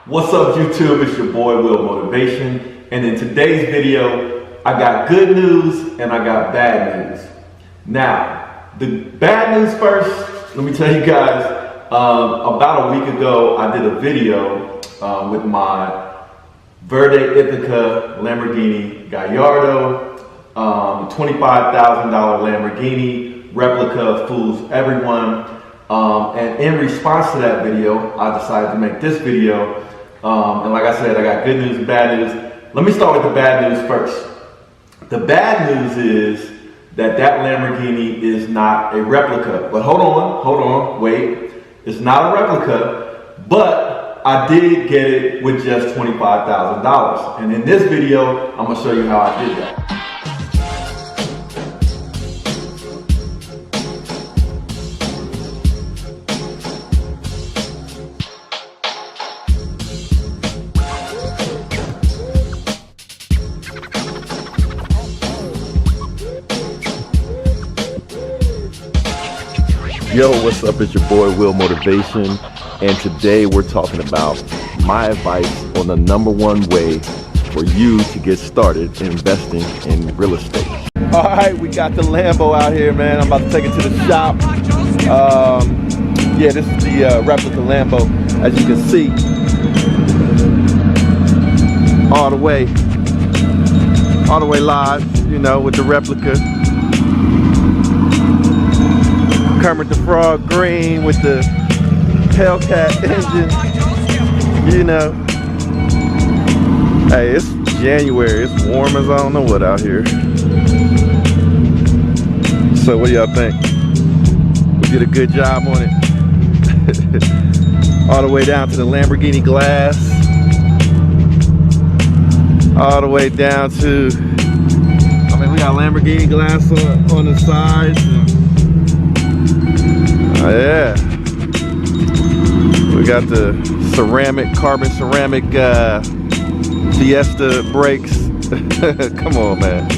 What's up YouTube, it's your boy Will Motivation, and in today's video I got good news and I got bad news. Now, the bad news first, let me tell you guys, about a week ago I did a video with my Verde Ithica Lamborghini Gallardo, $25,000 Lamborghini replica, fools everyone. And in response to that video, I decided to make this video. And like I said, I got good news and bad news. Let me start with the bad news first. The bad news is that Lamborghini is not a replica. But hold on, wait. It's not a replica, but I did get it with just $25,000. And in this video, I'm gonna show you how I did that. Yo, what's up? It's your boy Will Motivation, and today we're talking about my advice on the #1 way for you to get started investing in real estate. All right, we got the Lambo out here, man. I'm about to take it to the shop. Yeah, this is the replica Lambo, as you can see, all the way live, you know, with the replica. Kermit the Frog green with the Hellcat engine, you know. Hey, it's January, it's warm as I don't know what out here. So what do y'all think? We did a good job on it. All the way down to the Lamborghini glass. All the way down to, I mean, we got Lamborghini glass on the sides. Yeah, we got the carbon ceramic Fiesta brakes. Come on, man,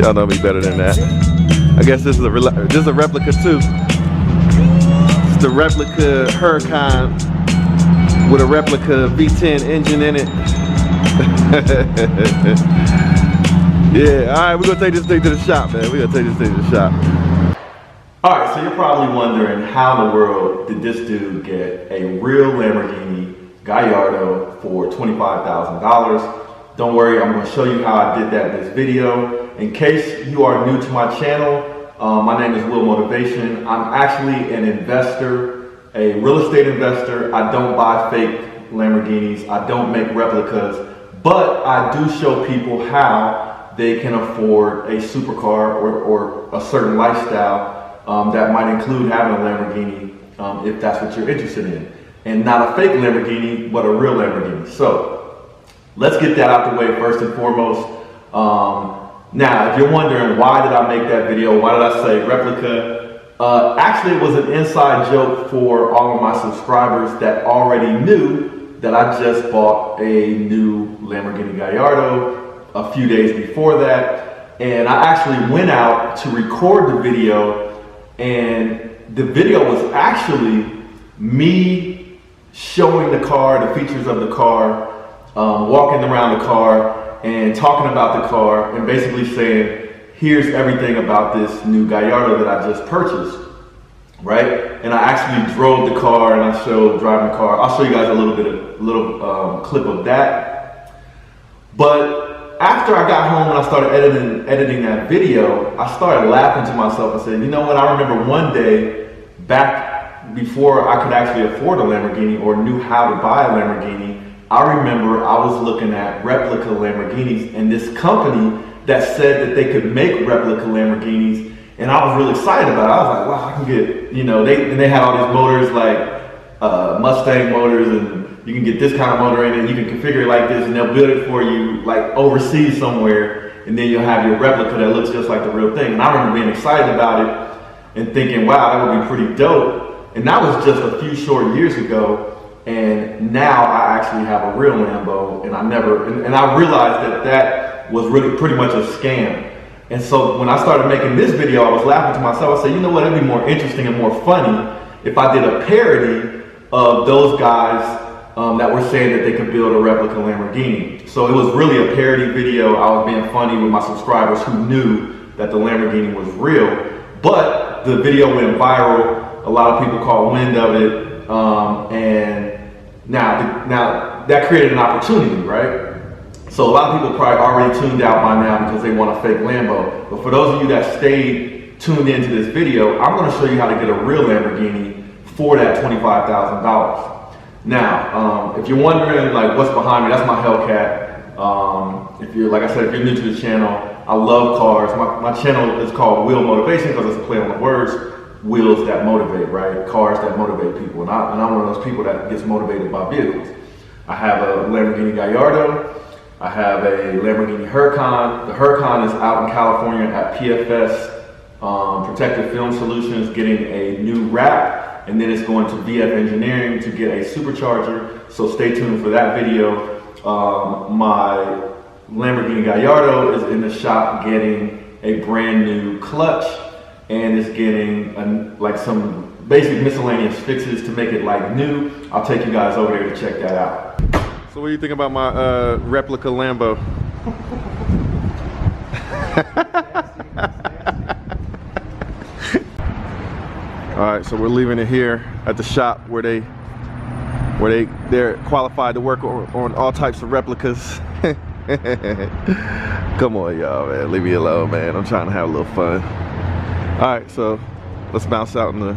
y'all know me better than that. I guess this is a replica too. It's the replica Huracan with a replica V10 engine in it. Yeah, all right, we're gonna take this thing to the shop, man. We're gonna take this thing to the shop. Alright, so you're probably wondering how in the world did this dude get a real Lamborghini Gallardo for $25,000. Don't worry, I'm going to show you how I did that in this video. In case you are new to my channel, my name is Will Motivation. I'm actually an investor, a real estate investor. I don't buy fake Lamborghinis. I don't make replicas, but I do show people how they can afford a supercar or a certain lifestyle that might include having a Lamborghini if that's what you're interested in. And not a fake Lamborghini, but a real Lamborghini. So let's get that out the way first and foremost. Now, if you're wondering why did I make that video, why did I say replica? Actually, it was an inside joke for all of my subscribers that already knew that I just bought a new Lamborghini Gallardo a few days before that. And I actually went out to record the video, and the video was actually me showing the car, the features of the car, walking around the car and talking about the car and basically saying, here's everything about this new Gallardo that I just purchased, right? And I actually drove the car and I showed driving the car. I'll show you guys a little clip of that. But after I got home and I started editing that video, I started laughing to myself and said, you know what, I remember one day back before I could actually afford a Lamborghini or knew how to buy a Lamborghini, I remember I was looking at replica Lamborghinis and this company that said that they could make replica Lamborghinis, and I was really excited about it. I was like, wow, I can get, you know, they had all these motors like Mustang motors, and you can get this kind of motor in it, you can configure it like this, and they'll build it for you like overseas somewhere, and then you'll have your replica that looks just like the real thing. And I remember being excited about it and thinking, wow, that would be pretty dope. And that was just a few short years ago, and now I actually have a real Lambo, and I realized that was really pretty much a scam. And so when I started making this video, I was laughing to myself. I said, you know what, it'd be more interesting and more funny if I did a parody of those guys that were saying that they could build a replica Lamborghini. So it was really a parody video. I was being funny with my subscribers who knew that the Lamborghini was real, but the video went viral. A lot of people caught wind of it, and now that created an opportunity, right? So a lot of people probably already tuned out by now because they want a fake Lambo. But for those of you that stayed tuned into this video, I'm going to show you how to get a real Lamborghini for that $25,000. Now, if you're wondering like what's behind me, that's my Hellcat. If you're, like I said, if you're new to the channel, I love cars. My channel is called Wheel Motivation because it's a play on the words. Wheels that motivate, right? Cars that motivate people. And I'm one of those people that gets motivated by vehicles. I have a Lamborghini Gallardo. I have a Lamborghini Huracan. The Huracan is out in California at PFS Protective Film Solutions getting a new wrap, and then it's going to VF Engineering to get a supercharger. So stay tuned for that video. My Lamborghini Gallardo is in the shop getting a brand new clutch, and it's getting like some basic miscellaneous fixes to make it like new. I'll take you guys over there to check that out. So what do you think about my replica Lambo? All right, so we're leaving it here at the shop where they're qualified to work on all types of replicas. Come on, y'all, man, leave me alone, man. I'm trying to have a little fun. All right, so let's bounce out in the.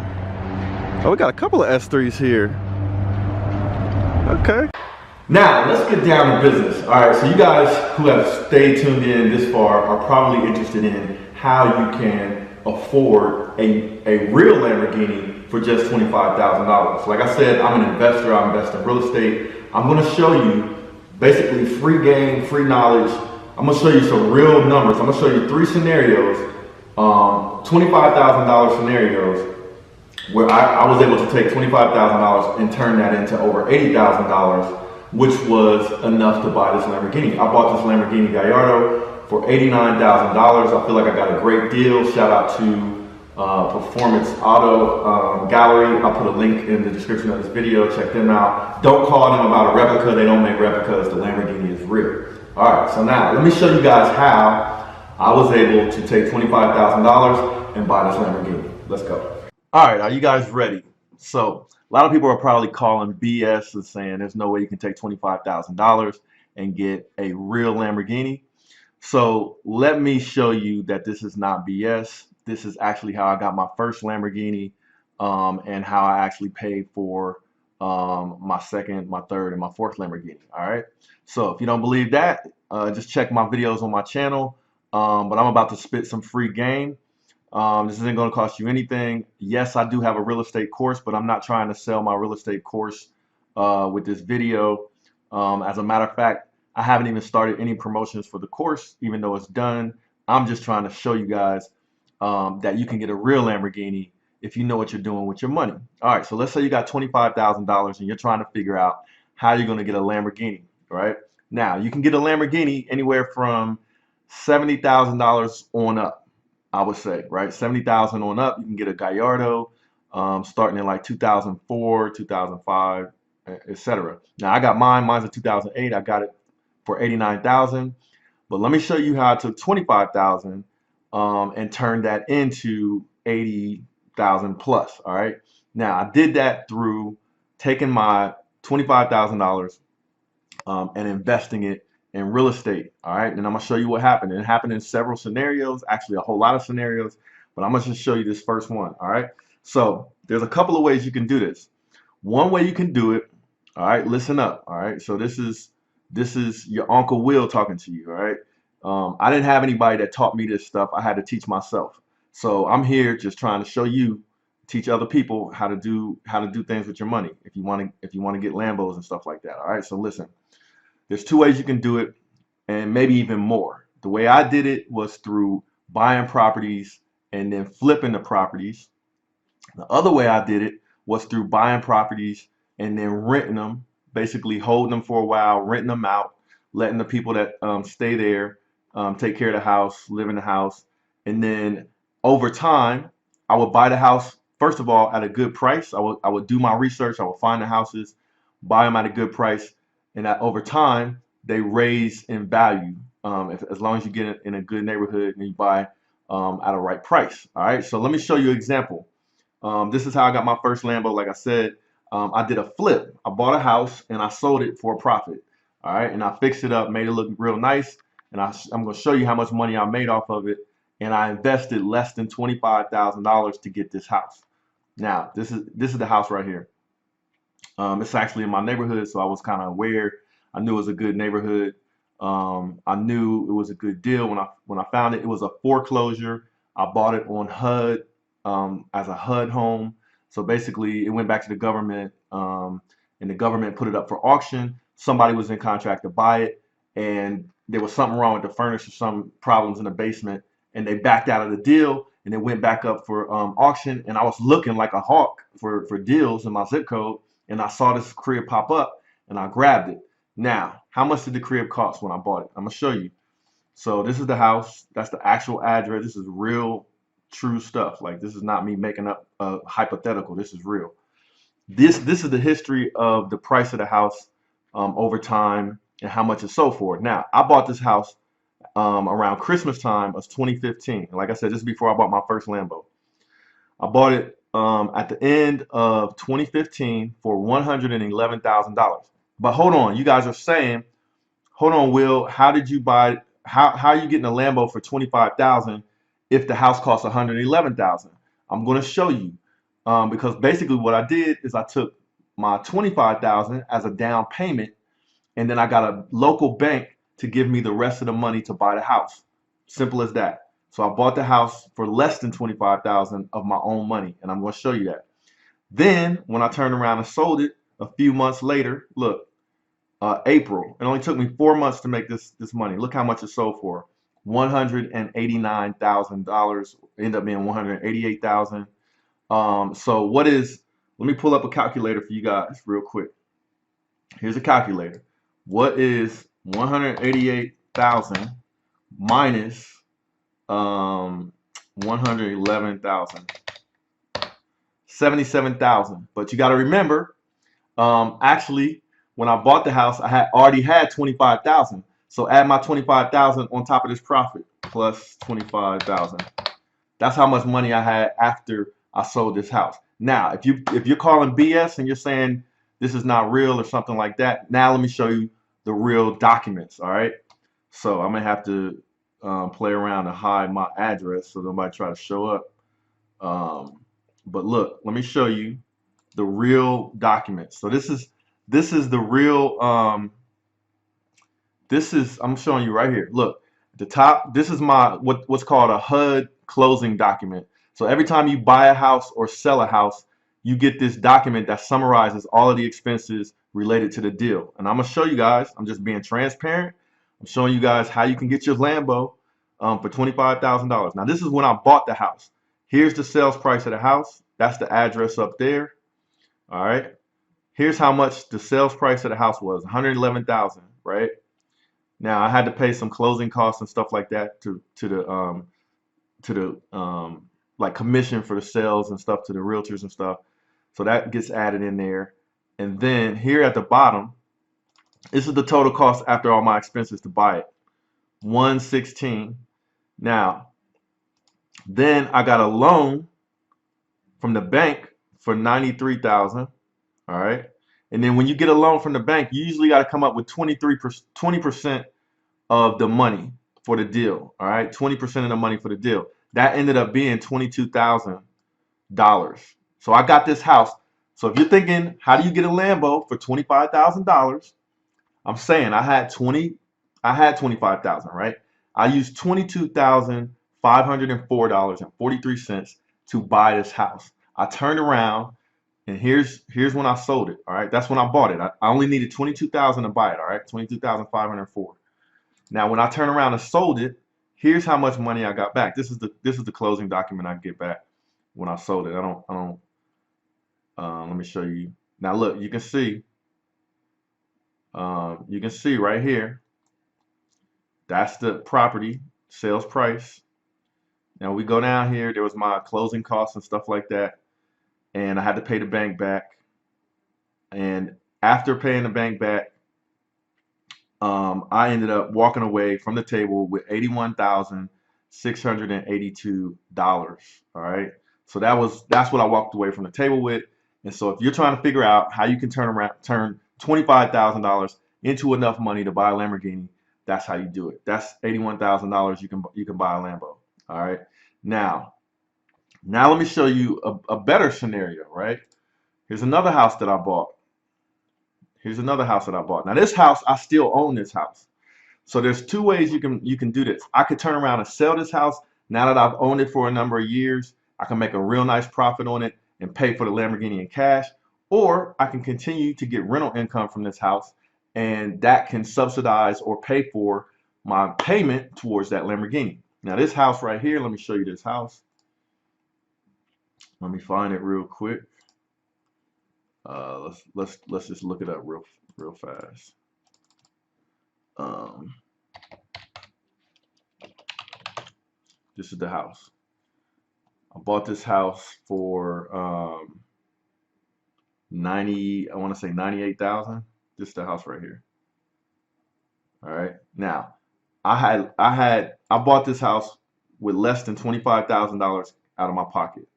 Oh, we got a couple of S3s here. Okay. Now, let's get down to business. All right, so you guys who have stayed tuned in this far are probably interested in how you can afford a real Lamborghini for just $25,000. Like I said, I'm an investor. I invest in real estate. I'm going to show you basically free game, free knowledge. I'm going to show you some real numbers. I'm going to show you 3 scenarios, $25,000 scenarios, where I was able to take $25,000 and turn that into over $80,000, which was enough to buy this Lamborghini. I bought this Lamborghini Gallardo for $89,000. I feel like I got a great deal. Shout out to Performance Auto Gallery. I'll put a link in the description of this video. Check them out. Don't call them about a replica. They don't make replicas. The Lamborghini is real. All right, so now let me show you guys how I was able to take $25,000 and buy this Lamborghini. Let's go. All right, are you guys ready? So a lot of people are probably calling BS and saying there's no way you can take $25,000 and get a real Lamborghini. So let me show you that this is not BS. This is actually how I got my first Lamborghini, and how I actually paid for my second, my third, and my fourth Lamborghini. All right. So if you don't believe that, just check my videos on my channel. But I'm about to spit some free game. This isn't going to cost you anything. Yes, I do have a real estate course, but I'm not trying to sell my real estate course with this video. As a matter of fact, I haven't even started any promotions for the course, even though it's done. I'm just trying to show you guys that you can get a real Lamborghini if you know what you're doing with your money. All right, so let's say you got $25,000 and you're trying to figure out how you're going to get a Lamborghini, right? Now, you can get a Lamborghini anywhere from $70,000 on up. I would say, right? 70,000 on up, you can get a Gallardo, starting in like 2004, 2005, etc. Now I got mine. Mine's a 2008. I got it for 89,000. But let me show you how I took 25,000 and turned that into 80,000 plus. All right. Now I did that through taking my $25,000 and investing it in real estate. All right, and I'm gonna show you what happened. It happened in several scenarios, actually a whole lot of scenarios, but I'm gonna just show you this first one. All right, so there's a couple of ways you can do this. One way you can do it, all right, listen up. All right, so this is your Uncle Will talking to you. All right, I didn't have anybody that taught me this stuff. I had to teach myself. So I'm here just trying to show you, teach other people how to do things with your money if you want to get Lambos and stuff like that. All right, so listen. There's 2 ways you can do it, and maybe even more. The way I did it was through buying properties and then flipping the properties. The other way I did it was through buying properties and then renting them, basically holding them for a while, renting them out, letting the people that stay there take care of the house, live in the house. And then over time, I would buy the house, first of all, at a good price. I would do my research. I would find the houses buy them at a good price, and that over time they raise in value. As long as you get it in a good neighborhood and you buy at a right price. All right. So let me show you an example. This is how I got my first Lambo. Like I said, I did a flip. I bought a house and I sold it for a profit. All right. And I fixed it up, made it look real nice. And I'm going to show you how much money I made off of it. And I invested less than $25,000 to get this house. Now, this is the house right here. It's actually in my neighborhood, so I was kind of aware. I knew it was a good neighborhood. I knew it was a good deal when I found it. It was a foreclosure. I bought it on HUD as a HUD home. So basically, it went back to the government, and the government put it up for auction. Somebody was in contract to buy it, and there was something wrong with the furniture, some problems in the basement, and they backed out of the deal, and it went back up for auction. And I was looking like a hawk for deals in my zip code, and I saw this crib pop up, and I grabbed it. Now, how much did the crib cost when I bought it? I'm gonna show you. So this is the house. That's the actual address. This is real, true stuff. Like, this is not me making up a hypothetical. This is real. This is the history of the price of the house over time and how much it sold for. Now, I bought this house around Christmas time of 2015. And like I said, this is before I bought my first Lambo. I bought it at the end of 2015 for $111,000. But hold on, you guys are saying, hold on, Will, how did you buy? How are you getting a Lambo for 25,000 if the house costs 111,000? I'm going to show you because basically what I did is I took my 25,000 as a down payment, and then I got a local bank to give me the rest of the money to buy the house. Simple as that. So I bought the house for less than 25,000 of my own money, and I'm going to show you that. Then when I turned around and sold it a few months later, look, April. It only took me 4 months to make this money. Look how much it sold for. $189,000. Ended up being 188,000. So what is? Let me pull up a calculator for you guys real quick. Here's a calculator. What is 188,000 minus 111,000? 77,000. But you got to remember, actually, when I bought the house, I already had 25,000. So add my 25,000 on top of this profit plus 25,000. That's how much money I had after I sold this house. Now, if you're calling BS and you're saying this is not real or something like that, now let me show you the real documents. All right. So I'm gonna have to play around and hide my address so nobody try to show up. But look, let me show you the real documents. So this is the real, I'm showing you right here. Look, at the top, this is my, what's called a HUD closing document. So every time you buy a house or sell a house, you get this document that summarizes all of the expenses related to the deal. And I'm gonna show you guys, I'm just being transparent. I'm showing you guys how you can get your Lambo for $25,000. Now this is when I bought the house. Here's the sales price of the house. That's the address up there. All right. Here's how much the sales price of the house was, 111,000, right? Now I had to pay some closing costs and stuff like that to the like commission for the sales and stuff to the realtors and stuff. So that gets added in there. And then here at the bottom, this is the total cost after all my expenses to buy it, 116. Now, then I got a loan from the bank for 93,000. All right. And then when you get a loan from the bank, you usually got to come up with 20% of the money for the deal. All right. 20% of the money for the deal. That ended up being $22,000. So I got this house. So if you're thinking, how do you get a Lambo for $25,000? I'm saying I had 25,000, right? I used $22,504.43 to buy this house. I turned around. And here's when I sold it. All right, that's when I bought it. I only needed 22,000 to buy it. All right, 22,504. Now, when I turned around and sold it, here's how much money I got back. This is the closing document I get back when I sold it. I don't. Let me show you. Now, look, you can see. Right here. That's the property sales price. Now we go down here. There was my closing costs and stuff like that. And I had to pay the bank back. And after paying the bank back, I ended up walking away from the table with $81,682. All right. So that's what I walked away from the table with. And so if you're trying to figure out how you can turn $25,000 into enough money to buy a Lamborghini, that's how you do it. That's $81,000 you can buy a Lambo. All right. Now let me show you a better scenario, right? Here's another house that I bought. Here's another house that I bought. Now this house, I still own this house. So there's two ways you can do this. I could turn around and sell this house now that I've owned it for a number of years. I can make a real nice profit on it and pay for the Lamborghini in cash, or I can continue to get rental income from this house, and that can subsidize or pay for my payment towards that Lamborghini. Now this house right here, let me show you this house. Let me find it real quick. Let's just look it up real fast. This is the house. I bought this house for I want to say 98,000. This is the house right here. All right. Now, I bought this house with less than $25,000 out of my pocket.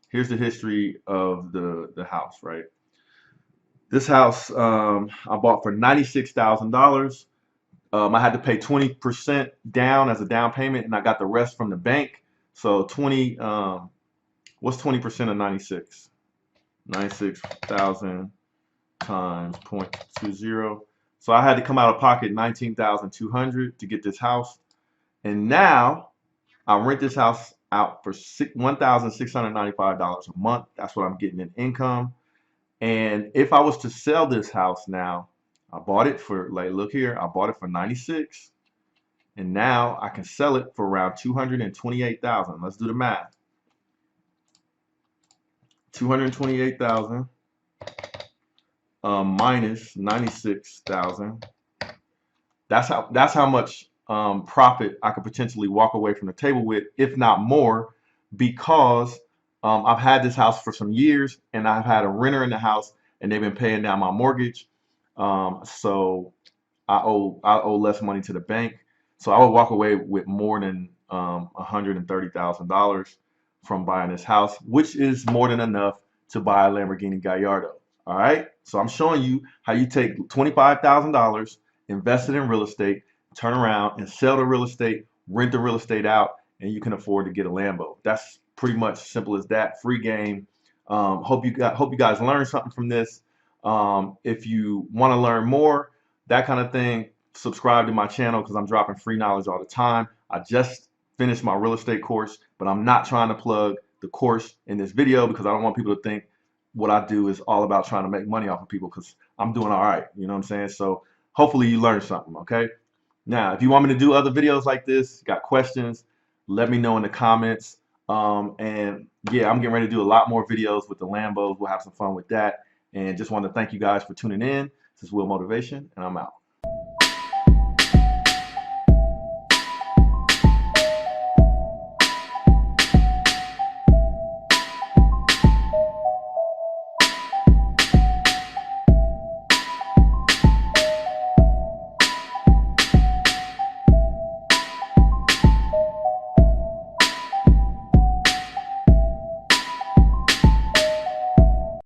Here's the history of the house, right? This house I bought for $96,000. I had to pay 20% down as a down payment, and I got the rest from the bank. So what's 20% of 96? 96,000 times 0.20. So I had to come out of pocket 19,200 to get this house. And now I rent this house out for $1,695 a month. That's what I'm getting in income. And if I was to sell this house now, I bought it for, like, look here, I bought it for 96, and now I can sell it for around 228,000. Let's do the math. 228,000 minus 96,000. That's how much profit I could potentially walk away from the table with, if not more, because I've had this house for some years, and I've had a renter in the house, and they've been paying down my mortgage. So I owe less money to the bank. So I would walk away with more than $130,000 from buying this house, which is more than enough to buy a Lamborghini Gallardo. All right. So I'm showing you how you take $25,000, invest it in real estate, turn around and sell the real estate, rent the real estate out, and you can afford to get a Lambo. That's pretty much simple as that. Free game. Hope you guys learned something from this. If you want to learn more, that kind of thing, subscribe to my channel because I'm dropping free knowledge all the time. I just finished my real estate course, but I'm not trying to plug the course in this video because I don't want people to think what I do is all about trying to make money off of people, because I'm doing all right. You know what I'm saying? So hopefully you learned something. Okay. Now, if you want me to do other videos like this, got questions, let me know in the comments. And yeah, I'm getting ready to do a lot more videos with the Lambos. We'll have some fun with that. And just want to thank you guys for tuning in. This is Will Motivation, and I'm out.